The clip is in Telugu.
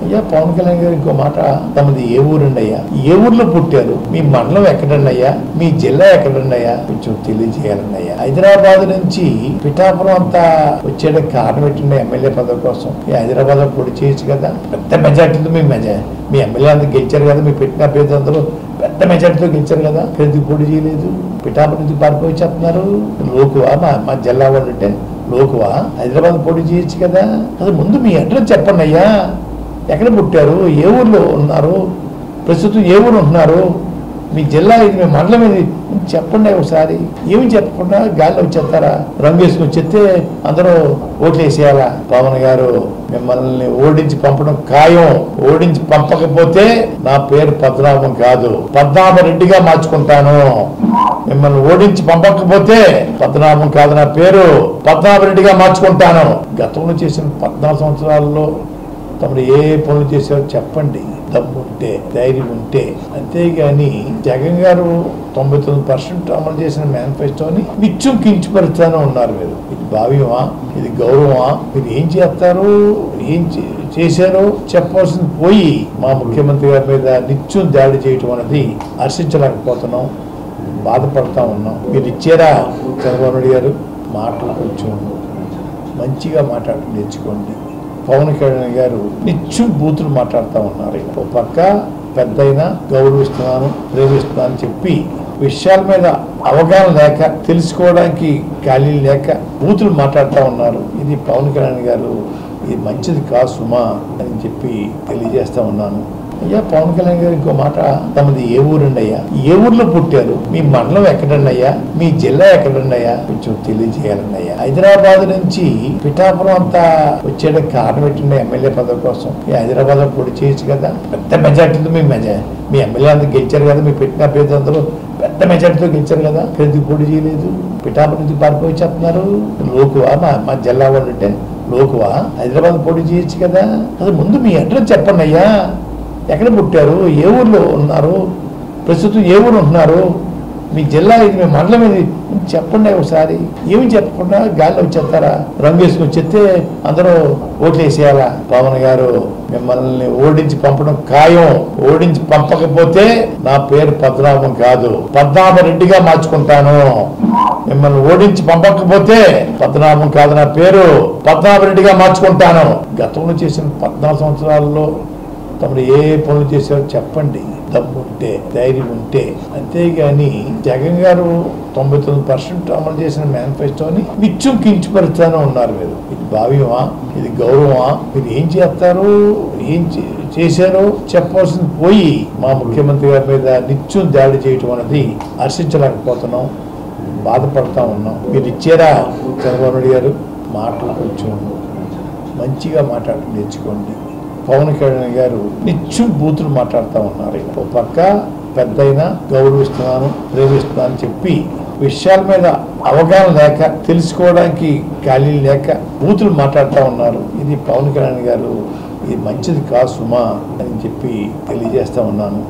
అయ్యా పవన్ కళ్యాణ్ గారు ఇంకో మాట, తమది ఏ ఊరండి అయ్యా, ఏ ఊర్లో పుట్టారు, మీ మండలం ఎక్కడండి అయ్యా, మీ జిల్లా ఎక్కడండి అయ్యా, కొంచెం తెలియజేయాలండి అయ్యా. హైదరాబాద్ నుంచి పిఠాపురం అంతా వచ్చేయడానికి కారణం పెట్టండి ఎమ్మెల్యే పదవి కోసం. ఈ హైదరాబాద్ లో పొడి చేయొచ్చు కదా, పెద్ద మెజార్టీతో మీ ఎమ్మెల్యే అందరూ గెలిచారు కదా, మీ పెట్టిన అభ్యర్థి అందరూ పెద్ద మెజార్టీతో గెలిచారు కదా, ఎందుకు పొడి చేయలేదు? పిఠాపురం నుంచి పారిపోయి చెప్తున్నారు. లోకువా మా జిల్లా వాళ్ళు అంటే లోకువా? హైదరాబాద్ పొడి చేయొచ్చు కదా. అది ముందు మీ అడ్రస్ చెప్పండి అయ్యా, ఎక్కడ పుట్టారు, ఏ ఊర్లో ఉన్నారు, ప్రస్తుతం ఏ ఊరు ఉంటున్నారు, మీ జిల్లా ఇది, మీ మండలం ఇది చెప్పండి. ఒకసారి ఏమి చెప్పకుండా గాలిలో వచ్చేస్తారా? రంగు వేసుకుని వచ్చేస్తే అందరూ ఓట్లు వేసేయాలా? పవన్ గారు మిమ్మల్ని ఓడించి పంపడం ఖాయం. ఓడించి పంపకపోతే నా పేరు పద్మనాభం కాదు, పద్మనాభరెడ్డిగా మార్చుకుంటాను. మిమ్మల్ని ఓడించి పంపకపోతే పద్మనాభం కాదు, నా పేరు పద్మనాభరెడ్డిగా మార్చుకుంటాను. గతంలో చేసిన 14 సంవత్సరాల్లో తమరు ఏ పనులు చేశారో చెప్పండి, దమ్ముంటే ధైర్యం ఉంటే. అంతేగాని జగన్ గారు 99% అమలు చేసిన మేనిఫెస్టోని నిత్యం కించపరుస్తానే ఉన్నారు. మీరు ఇది భావ్యమా? ఇది గౌరవమా? మీరు ఏం చేస్తారు, ఏం చేశారో చెప్పవలసింది పోయి మా ముఖ్యమంత్రి గారి మీద నిత్యం దాడి చేయటం అనేది హర్షించలేకపోతున్నాం, బాధపడతా ఉన్నాం. మీరు ఇచ్చారా చంద్రబాబు నాయుడు గారు? మాటలు కొంచెం మంచిగా మాట్లాడి నేర్చుకోండి. పవన్ కళ్యాణ్ గారు నిత్యం బూతులు మాట్లాడుతూ ఉన్నారు. ఒక పక్క పెద్దయినా గౌరవిస్తున్నాను, ప్రేమిస్తున్నాను చెప్పి విషయాల మీద అవగాహన లేక, తెలుసుకోవడానికి ఖాళీ లేక బూతులు మాట్లాడుతూ ఉన్నారు. ఇది పవన్ కళ్యాణ్ గారు ఇది మంచిది కాదు సుమా అని చెప్పి తెలియజేస్తా ఉన్నాను. అయ్యా పవన్ కళ్యాణ్ గారు ఇంకో మాట, తమది ఏ ఊరండి అయ్యా, ఏ ఊర్లో పుట్టారు, మీ మండలం ఎక్కడండి అయ్యా, మీ జిల్లా ఎక్కడండి అయ్యా, కొంచెం తెలియజేయాలండి అయ్యా. హైదరాబాద్ నుంచి పిఠాపురం అంతా వచ్చేయడానికి కారణం పెట్టండి ఎమ్మెల్యే పదవి కోసం. ఈ హైదరాబాద్ లో పొడి చేయొచ్చు కదా, పెద్ద మెజార్టీతో మీ ఎమ్మెల్యే అందరూ గెలిచారు కదా, మీ పెట్టిన అభ్యర్థి అందరూ పెద్ద మెజార్టీతో గెలిచారు కదా, ఎందుకు పొడి చేయలేదు? పిఠాపురం నుంచి పారిపోయి చెప్తున్నారు. లోకువా మా జిల్లా వాళ్ళు అంటే లోకువా? హైదరాబాద్ పొడి చేయొచ్చు కదా. అది ముందు మీ అడ్రస్ చెప్పండి అయ్యా, ఎక్కడ పుట్టారు, ఏ ఊర్లో ఉన్నారు, ప్రస్తుతం ఏ ఊరు ఉంటున్నారు, మీ జిల్లా ఇది, మీ మండలం ఇది చెప్పండి. ఒకసారి ఏమి చెప్పకుండా గాలిలో వచ్చేస్తారా? రంగు వేసుకుని వచ్చేస్తే అందరూ ఓట్లు వేసేయాలా? పవన్ గారు మిమ్మల్ని ఓడించి పంపడం ఖాయం. ఓడించి పంపకపోతే నా పేరు పద్మనాభం కాదు, పద్మనాభరెడ్డిగా మార్చుకుంటాను. మిమ్మల్ని ఓడించి పంపకపోతే పద్మనాభం కాదు, నా పేరు పద్మనాభరెడ్డిగా మార్చుకుంటాను. గతంలో చేసిన 14 సంవత్సరాల్లో తమరు ఏ పనులు చేశారో చెప్పండి, దమ్ముంటే ధైర్యం ఉంటే. అంతేగాని జగన్ గారు 99% అమలు చేసిన మేనిఫెస్టోని నిత్యం కించపరుస్తానే ఉన్నారు. మీరు ఇది భావ్యమా? ఇది గౌరవమా? మీరు ఏం చేస్తారు, ఏం చేశారో చెప్పవలసింది పోయి మా ముఖ్యమంత్రి గారి మీద నిత్యం దాడి చేయటం అనేది హర్షించలేకపోతున్నాం, బాధపడతా ఉన్నాం. మీరు ఇచ్చారా చంద్రబాబు నాయుడు గారు? మాటలు కొంచెం మంచిగా మాట్లాడి నేర్చుకోండి. పవన్ కళ్యాణ్ గారు నిత్యం బూతులు మాట్లాడుతూ ఉన్నారు. ఒక పక్క పెద్దయినా గౌరవిస్తున్నాను, ప్రేమిస్తున్నాను చెప్పి విషయాల మీద అవగాహన లేక, తెలుసుకోవడానికి ఖాళీ లేక బూతులు మాట్లాడుతూ ఉన్నారు. ఇది పవన్ కళ్యాణ్ గారు ఇది మంచిది కాదు సుమా అని చెప్పి తెలియజేస్తా ఉన్నాను.